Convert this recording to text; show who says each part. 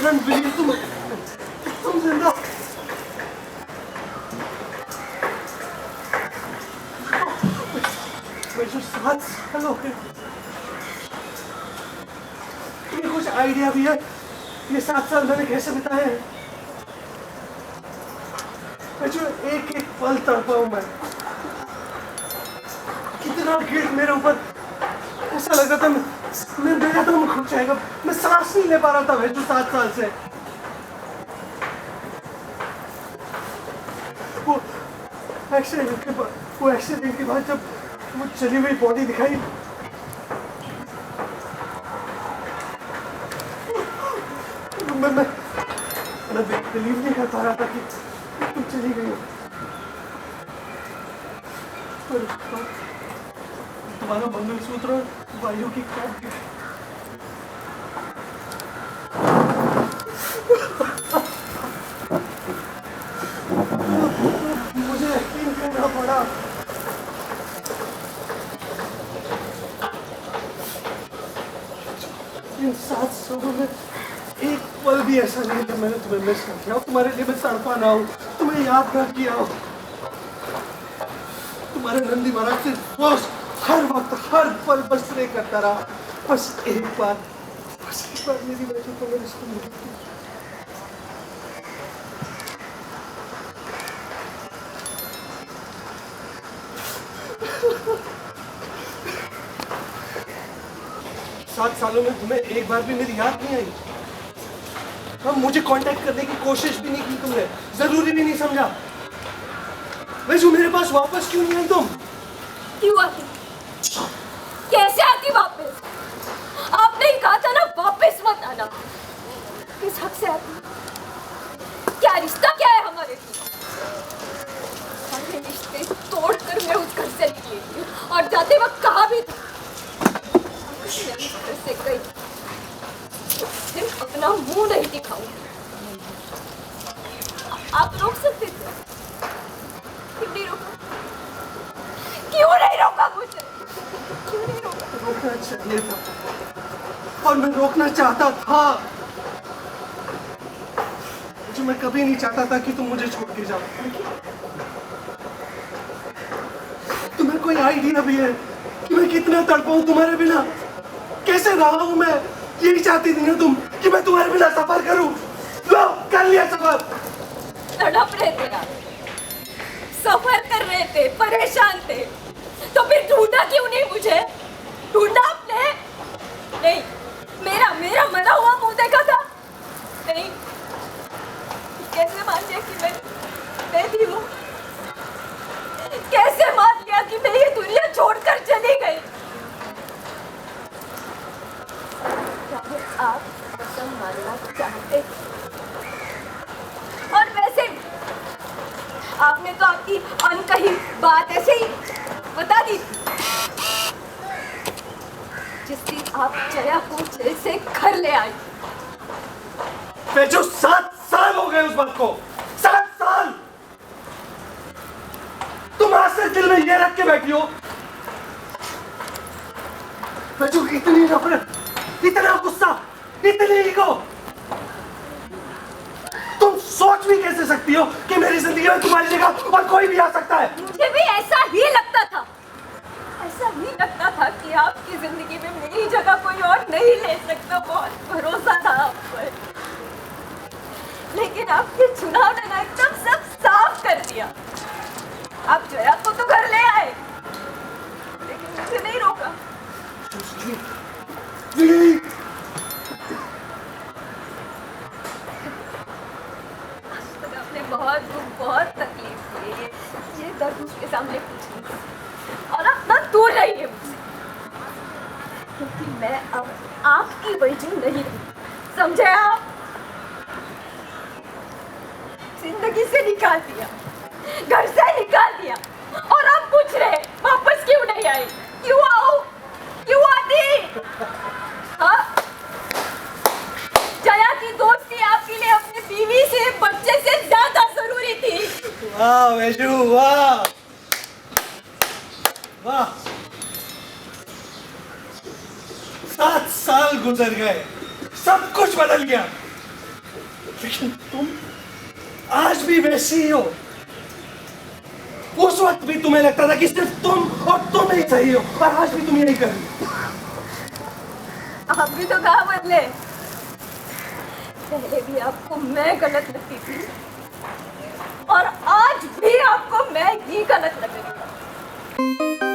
Speaker 1: can't believe तुम जिंदा। मुझे 7 साल हो गए। तुम्हें कुछ आइडिया भी है ये 7 साल मैंने कैसे बिताए हैं? जो एक एक पल तड़पा हूं मैं। कितना गिल्ट मेरे ऊपर। ऐसा लग रहा था मेरा दम घुट जाएगा। मैं सांस नहीं ले पा रहा था जो 7 साल से। वो एक्सीडेंट के बाद जब वो चली हुई बॉडी दिखाई, मैं बिलीव नहीं कर पा रहा था कि तुम चली गई हो। तुम्हारा मंगलसूत्र और वायु की काट मुझे यकीन करना पड़ा। इन 7 सालों में एक पल भी ऐसा नहीं कि मैंने तुम्हें मिस कर दिया हो, तुम्हारे लिए मैं तड़पा ना हो, तुम्हें याद ना किया हो। तुम्हारे नंदी महाराज से रोज हर वक्त हर पल बस प्रे करता रहा। बस एक बार मेरी वजह को मेरे से मिली थी। सात सालों में तुम्हें एक बार भी मेरी याद नहीं आई। हम मुझे कांटेक्ट करने की कोशिश भी नहीं की तुमने, जरूरी भी नहीं समझा। वैसे मेरे पास वापस क्यों नहीं आई तुम?
Speaker 2: क्यों आती? कैसे आती वापस? आपने ही कहा था ना वापस मत आना। किस हक से आती? क्या रिश्ता क्या है हमारे बीच? सारे रिश्ते तोड़कर मैं उस घर से निकली थी और जाते वक्त कहा भी था घर से गई सिर्फ अपना मुंह नहीं दिखाऊंगी। आप रोक सकते थे, क्यों नहीं रोका? क्यों नहीं रोका मुझे? क्यों नहीं रोका?
Speaker 1: रोकना चाहिए था और मैं रोकना चाहता था। जो मैं कभी नहीं चाहता था कि तुम मुझे छोड़ के जाओ। तुम्हें कोई आइडिया भी है कि मैं कितना तड़पाऊं तुम्हारे बिना? कैसे रहा हूं मैं? यही चाहती थी ना तुम कि मैं तुम्हारे बिना सफर करूं। लो कर लिया सफर।
Speaker 2: तड़प रहे थे आप, सफर कर रहे थे, परेशान थे, तो फिर ढूंढा क्यों नहीं मुझे? ढूंढा आपने? नहीं, मेरा मरा हुआ मुंह देखा था? नहीं। कैसे मान लिया कि मैं थी वो? कैसे मान लिया कि मैं ये दुनिया छोड़कर चली गई? आप कसम मानना चाहते, और वैसे आपने तो आपकी अनकही बात ऐसे ही बता दी जिस दिन आप जया को जेल से घर ले आई।
Speaker 1: जो 7 साल हो गए उस बात को। 7 साल तुम आज से दिल में ये रख के बैठी हो। जो इतनी नफरत, इतना गुस्सा, इतनी ईगो, तुम सोच भी कैसे सकती हो कि मेरी जिंदगी में तुम्हारी जगह और कोई भी आ सकता है?
Speaker 2: मुझे भी ऐसा ही लगता था। ऐसा ही लगता था कि आपकी जिंदगी में मेरी जगह कोई और नहीं ले सकता। बहुत भरोसा था आप पर, लेकिन आपके चुनाव ने ना एकदम सब साफ कर दिया। आप जया को तो घर ले आए, लेकिन मुझे नहीं रोका। आपने बहुत दुख, बहुत तकलीफ की। ये दर्द उसके सामने कुछ नहीं, और आप ना दूर रहिए मुझसे, क्योंकि मैं अब आपकी वजह नहीं रही। समझे आप? जिंदगी से निकाल दिया, घर से निकाल दिया, और आप पूछ रहे वापस क्यों नहीं आई? क्यों आओ? क्यों आती? हाँ? जया की दोस्ती आपके लिए अपनी बीवी से, बच्चे से ज्यादा जरूरी थी।
Speaker 1: वाह वैशु, वाह वाह। 7 साल गुजर गए, सब कुछ बदल गया। लेकिन तुम आज भी वैसी ही हो। उस वक्त भी तुम्हें लगता था कि सिर्फ तुम और तुम ही सही हो, और आज भी तुम यही कर रही हो।
Speaker 2: आप भी तो कहा बदले। पहले भी आपको मैं गलत लगती थी और आज भी आपको मैं ही गलत लग रही हूँ।